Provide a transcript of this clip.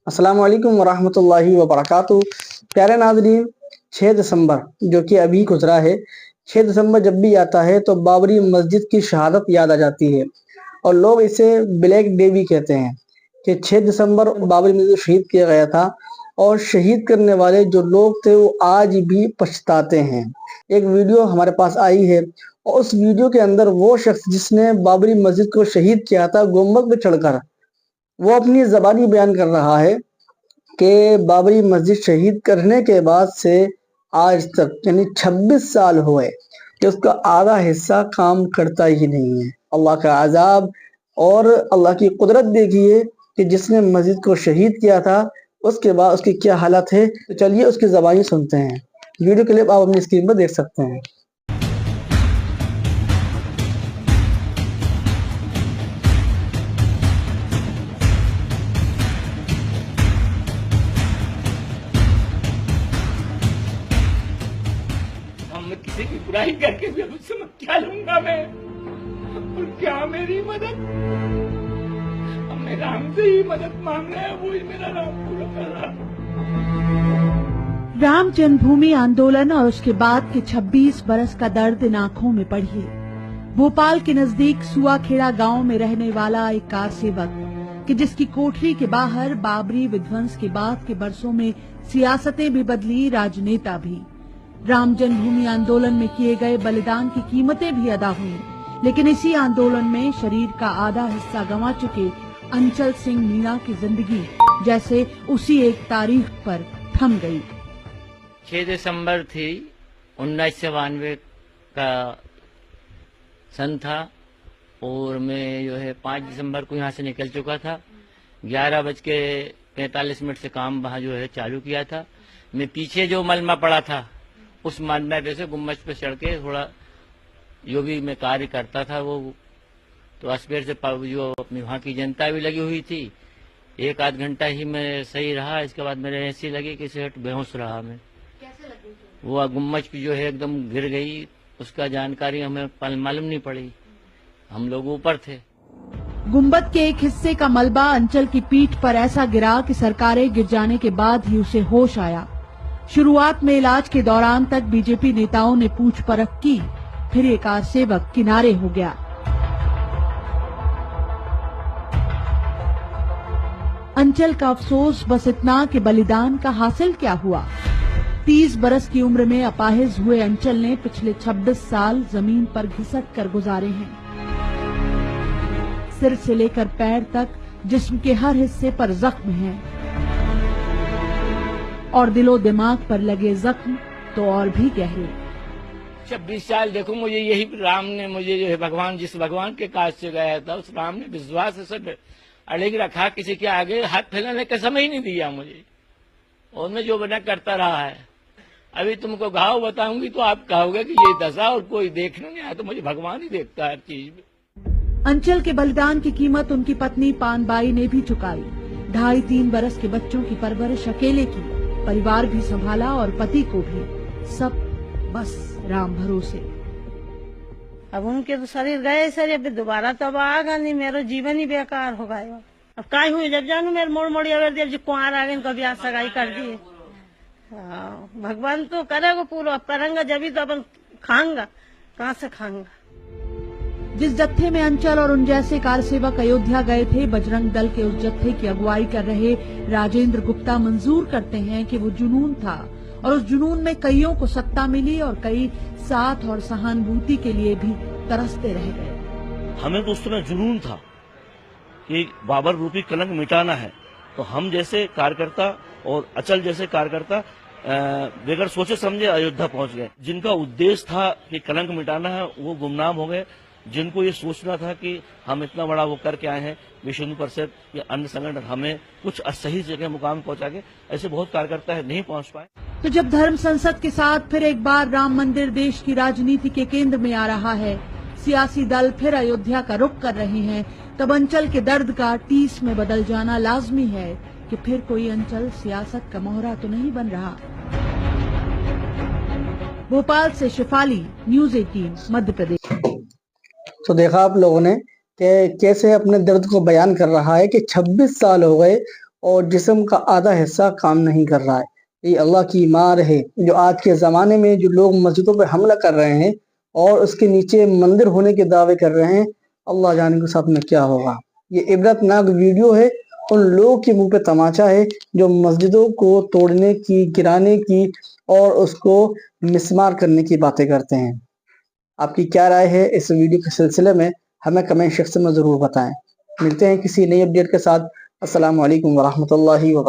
अस्सलामु अलैकुम वरहमतुल्लाहि वबरकातुहू। प्यारे नाज़रीन, 6 दिसंबर जो कि अभी गुजरा है, 6 दिसंबर जब भी आता है तो बाबरी मस्जिद की शहादत याद आ जाती है और लोग इसे ब्लैक डे भी कहते हैं कि 6 दिसंबर बाबरी मस्जिद शहीद किया गया था और शहीद करने वाले जो लोग थे वो आज भी पछताते हैं। एक वीडियो हमारे पास आई है और उस वीडियो के अंदर वो शख्स जिसने बाबरी मस्जिद को शहीद किया था गुंबद पे चढ़कर, वो अपनी ज़बानी बयान कर रहा है कि बाबरी मस्जिद शहीद करने के बाद से आज तक यानी 26 साल हुए कि उसका आधा हिस्सा काम करता ही नहीं है। अल्लाह का अजाब और अल्लाह की कुदरत देखिए कि जिसने मस्जिद को शहीद किया था उसके बाद उसकी क्या हालत है। तो चलिए उसकी ज़बानी सुनते हैं। वीडियो क्लिप आप अपनी स्क्रीन पर देख सकते हैं। हम किसी की बुराई करके भी उससे मैं क्या लूंगा मैं, और क्या मेरी मदद। हमने राम से ही मदद मांगना है, वो ही मेरा राम पूरा कर रहा। राम जन्मभूमि आंदोलन और उसके बाद के 26 बरस का दर्द इन आंखों में पढ़िए। भोपाल के नजदीक सुआखेड़ा गांव में रहने वाला एक कार सेवक कि जिसकी कोठरी के बाहर बाबरी विध्वंस के बाद के बरसों में सियासतें भी बदली, राजनेता भी। राम जन्मभूमि आंदोलन में किए गए बलिदान की कीमतें भी अदा हुई, लेकिन इसी आंदोलन में शरीर का आधा हिस्सा गंवा चुके अंचल सिंह मीणा की जिंदगी जैसे उसी एक तारीख पर थम गई। 6 दिसंबर थी 1992 का सन था और मैं जो है 5 दिसंबर को यहाँ से निकल चुका था। 11:45 से काम वहाँ जो है चालू किया था। मैं पीछे जो मलमा पड़ा था उस मलमे पे से गुम्बद पे चढ़ के थोड़ा जो भी मैं कार्य करता था वो तो अस्पेर से जो अपनी वहाँ की जनता भी लगी हुई थी। 1 आध घंटा ही मैं सही रहा, इसके बाद मेरे ऐसी लगी कि सेठ बेहोश रहा मैं। कैसे लगी? वो गुम्बद पे जो है एकदम गिर गई, उसका जानकारी हमें मालूम नहीं पड़ी, हम लोग ऊपर थे। गुंबद के एक हिस्से का मलबा अंचल की पीठ पर ऐसा गिरा कि सरकारें गिर जाने के बाद ही उसे होश आया। शुरुआत में इलाज के दौरान तक बीजेपी नेताओं ने पूछ परख की, फिर एक कार सेवक किनारे हो गया। अंचल का अफसोस बस इतना कि बलिदान का हासिल क्या हुआ। 30 बरस की उम्र में अपाहिज हुए अंचल ने पिछले 26 साल जमीन पर घिसक कर गुजारे हैं। सिर से लेकर पैर तक जिस्म के हर हिस्से पर जख्म हैं और दिलो दिमाग पर लगे जख्म तो और भी गहरे। 26 साल देखो, मुझे यही राम ने मुझे जो है भगवान, जिस भगवान के काज से गया था उस राम ने विश्वास से सब अड़ेग रखा, किसी के आगे हाथ फैलाने का समय ही नहीं दिया मुझे, और मैं जो बना करता रहा है। अभी तुमको घाव बताऊंगी तो आप कहोगे कि ये दशा और कोई देखने नहीं आया, तो मुझे भगवान ही देखता है हर चीज में। अंचल के बलिदान की कीमत उनकी पत्नी पानबाई ने भी चुकाई। 2.5-3 बरस के बच्चों की परवरिश अकेले की, परिवार भी संभाला और पति को भी, सब बस राम भरोसे। अब उनके तो शरीर गए सर, अभी दोबारा तो अब आगा नहीं, मेरा जीवन ही बेकार हो गया। अब काय हुई जब जानू मेरे मोड़ मोड़ी अगर देव जी कुआर आ गए, कभी आज सगाई कर दिए। भगवान तो करेगा पूरा, करेंगे जब ही तो अपन खाऊंगा, कहाँ से खाऊंगा। जिस जत्थे में अंचल और उन जैसे कार सेवक अयोध्या गए थे, बजरंग दल के उस जत्थे की अगुवाई कर रहे राजेंद्र गुप्ता मंजूर करते हैं कि वो जुनून था और उस जुनून में कईयों को सत्ता मिली और कई साथ और सहानुभूति के लिए भी तरसते रह गए। हमें तो उस समय जुनून था कि बाबर रूपी कलंक मिटाना है, तो हम जैसे कार्यकर्ता और अचल जैसे कार्यकर्ता बगैर सोचे समझे अयोध्या पहुंच गए। जिनका उद्देश्य था कि कलंक मिटाना है वो गुमनाम हो गए। जिनको ये सोचना था कि हम इतना बड़ा वो करके आए हैं, विश्व हिंदू परिषद या अन्य संगठन हमें कुछ सही जगह मुकाम पहुंचा के, ऐसे बहुत कार्यकर्ता है नहीं पहुंच पाए। तो जब धर्म संसद के साथ फिर एक बार राम मंदिर देश की राजनीति के केंद्र में आ रहा है, सियासी दल फिर अयोध्या का रुख कर रहे हैं, तब अंचल के दर्द का टीस में बदल जाना लाजमी है कि फिर कोई अंचल सियासत का मोहरा तो नहीं बन रहा। भोपाल से शिफाली, न्यूज़ 18 मध्य प्रदेश। तो देखा आप लोगों ने कि कैसे अपने दर्द को बयान कर रहा है कि 26 साल हो गए और जिस्म का आधा हिस्सा काम नहीं कर रहा है। ये अल्लाह की मार है जो आज के ज़माने में जो लोग मस्जिदों पर हमला कर रहे हैं और उसके नीचे मंदिर होने के दावे कर रहे हैं, अल्लाह जाने के साथ में क्या होगा। ये इबरतनाक वीडियो है, उन लोगों के मुंह पे तमाचा है जो मस्जिदों को तोड़ने की, गिराने की और उसको मिस्मार करने की बातें करते हैं। आपकी क्या राय है इस वीडियो के सिलसिले में, हमें कमेंट सेक्शन में ज़रूर बताएं। मिलते हैं किसी नई अपडेट के साथ। अस्सलामु अलैकुम वरहमतुल्लाहि व